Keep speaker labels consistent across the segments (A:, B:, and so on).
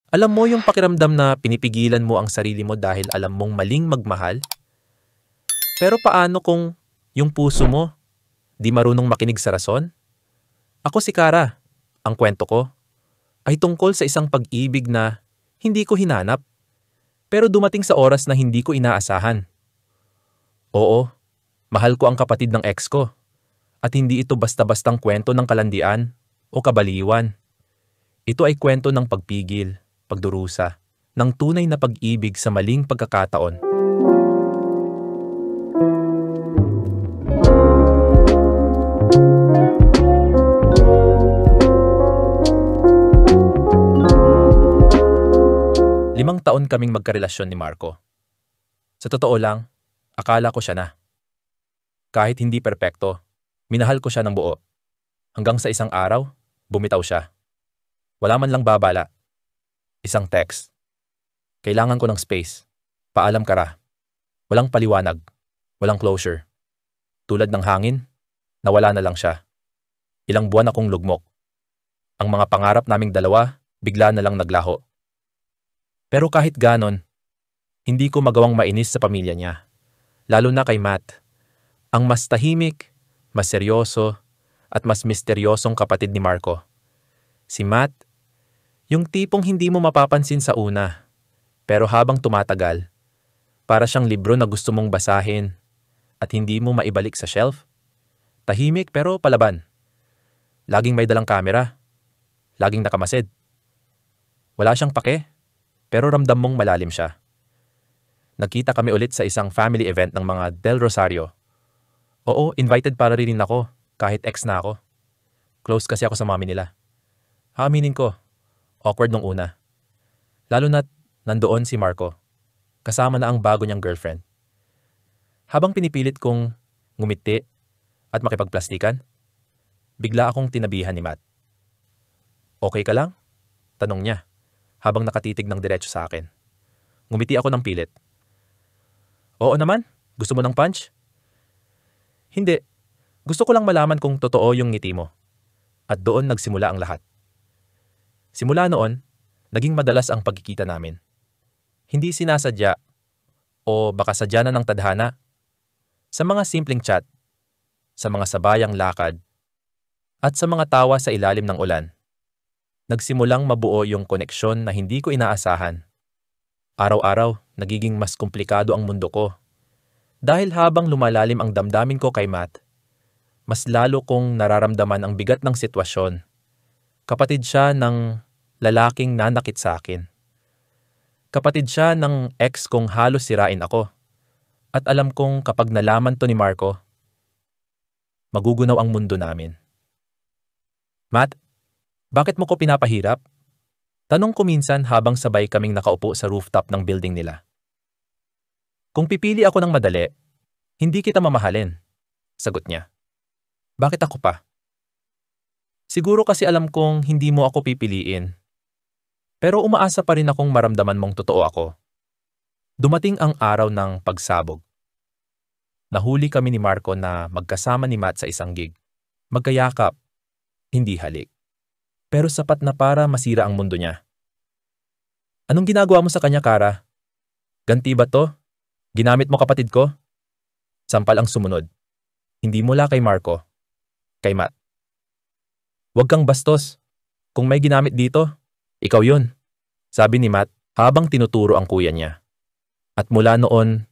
A: Alam mo yung pakiramdam na pinipigilan mo ang sarili mo dahil alam mong maling magmahal? Pero paano kung yung puso mo di marunong makinig sa rason? Ako si Kara. Ang kwento ko ay tungkol sa isang pag-ibig na hindi ko hinanap, pero dumating sa oras na hindi ko inaasahan. Oo, mahal ko ang kapatid ng ex ko, at hindi ito basta-bastang kwento ng kalandian o kabaliwan. Ito ay kwento ng pagpigil, pagdurusa, ng tunay na pag-ibig sa maling pagkakataon. Limang taon kaming magkarelasyon ni Marco. Sa totoo lang, akala ko siya na. Kahit hindi perpekto, minahal ko siya ng buo. Hanggang sa isang araw, bumitaw siya. Wala man lang babala. Isang text. Kailangan ko ng space. Paalam, Kara. Walang paliwanag. Walang closure. Tulad ng hangin, nawala na lang siya. Ilang buwan akong lugmok. Ang mga pangarap naming dalawa, bigla na lang naglaho. Pero kahit ganon, hindi ko magawang mainis sa pamilya niya. Lalo na kay Matt, ang mas tahimik, mas seryoso, at mas misteryosong kapatid ni Marco. Si Matt, yung tipong hindi mo mapapansin sa una, pero habang tumatagal, para siyang libro na gusto mong basahin at hindi mo maibalik sa shelf. Tahimik pero palaban. Laging may dalang kamera. Laging nakamasid. Wala siyang pake, pero ramdam mong malalim siya. Nagkita kami ulit sa isang family event ng mga Del Rosario. Oo, invited para rin ako, kahit ex na ako. Close kasi ako sa mami nila. Haaminin ko, awkward nung una. Lalo na't nandoon si Marco, kasama na ang bago niyang girlfriend. Habang pinipilit kong ngumiti at makipagplastikan, bigla akong tinabihan ni Matt. Okay ka lang? Tanong niya, habang nakatitig ng diretso sa akin. Ngumiti ako ng pilit. Oo naman, gusto mo ng punch? Hindi, gusto ko lang malaman kung totoo yung ngiti mo. At doon nagsimula ang lahat. Simula noon, naging madalas ang pagkikita namin. Hindi sinasadya, o baka sadya na ng tadhana. Sa mga simpleng chat, sa mga sabayang lakad, at sa mga tawa sa ilalim ng ulan. Nagsimulang mabuo yung koneksyon na hindi ko inaasahan. Araw-araw, nagiging mas komplikado ang mundo ko. Dahil habang lumalalim ang damdamin ko kay Matt, mas lalo kong nararamdaman ang bigat ng sitwasyon. Kapatid siya ng lalaking nanakit sa akin. Kapatid siya ng ex kong halos sirain ako. At alam kong kapag nalaman to ni Marco, magugunaw ang mundo namin. Matt, bakit mo ko pinapahirap? Tanong ko minsan habang sabay kaming nakaupo sa rooftop ng building nila. Kung pipili ako ng madali, hindi kita mamahalin, sagot niya. Bakit ako pa? Siguro kasi alam kong hindi mo ako pipiliin. Pero umaasa pa rin akong maramdaman mong totoo ako. Dumating ang araw ng pagsabog. Nahuli kami ni Marco na magkasama ni Matt sa isang gig. Magkayakap, hindi halik. Pero sapat na para masira ang mundo niya. Anong ginagawa mo sa kanya, Kara? Ganti ba to? Ginamit mo kapatid ko? Sampal ang sumunod. Hindi mula kay Marco, kay Matt. Huwag kang bastos. Kung may ginamit dito, ikaw yun, sabi ni Matt habang tinuturo ang kuya niya. At mula noon,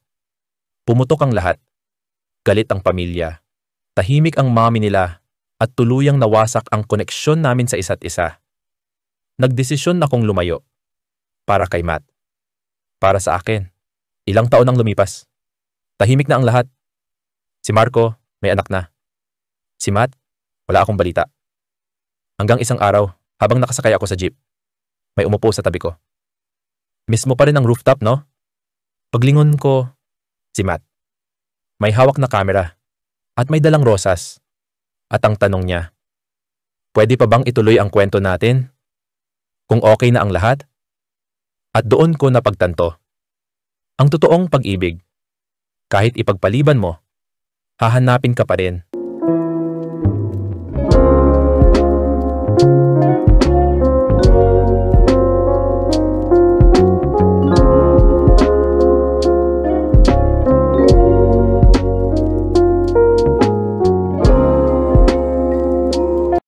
A: pumutok ang lahat. Galit ang pamilya. Tahimik ang mami nila. At tuluyang nawasak ang koneksyon namin sa isa't isa. Nagdesisyon akong lumayo. Para kay Matt. Para sa akin. Ilang taon ang lumipas. Tahimik na ang lahat. Si Marco, may anak na. Si Matt, wala akong balita. Hanggang isang araw, habang nakasakay ako sa jeep, may umupo sa tabi ko. Miss mo pa rin ang rooftop, no? Paglingon ko, si Matt. May hawak na kamera. At may dalang rosas. At ang tanong niya, pwede pa bang ituloy ang kwento natin? Kung okay na ang lahat? At doon ko napagtanto. Ang totoong pag-ibig, kahit ipagpaliban mo, hahanapin ka pa rin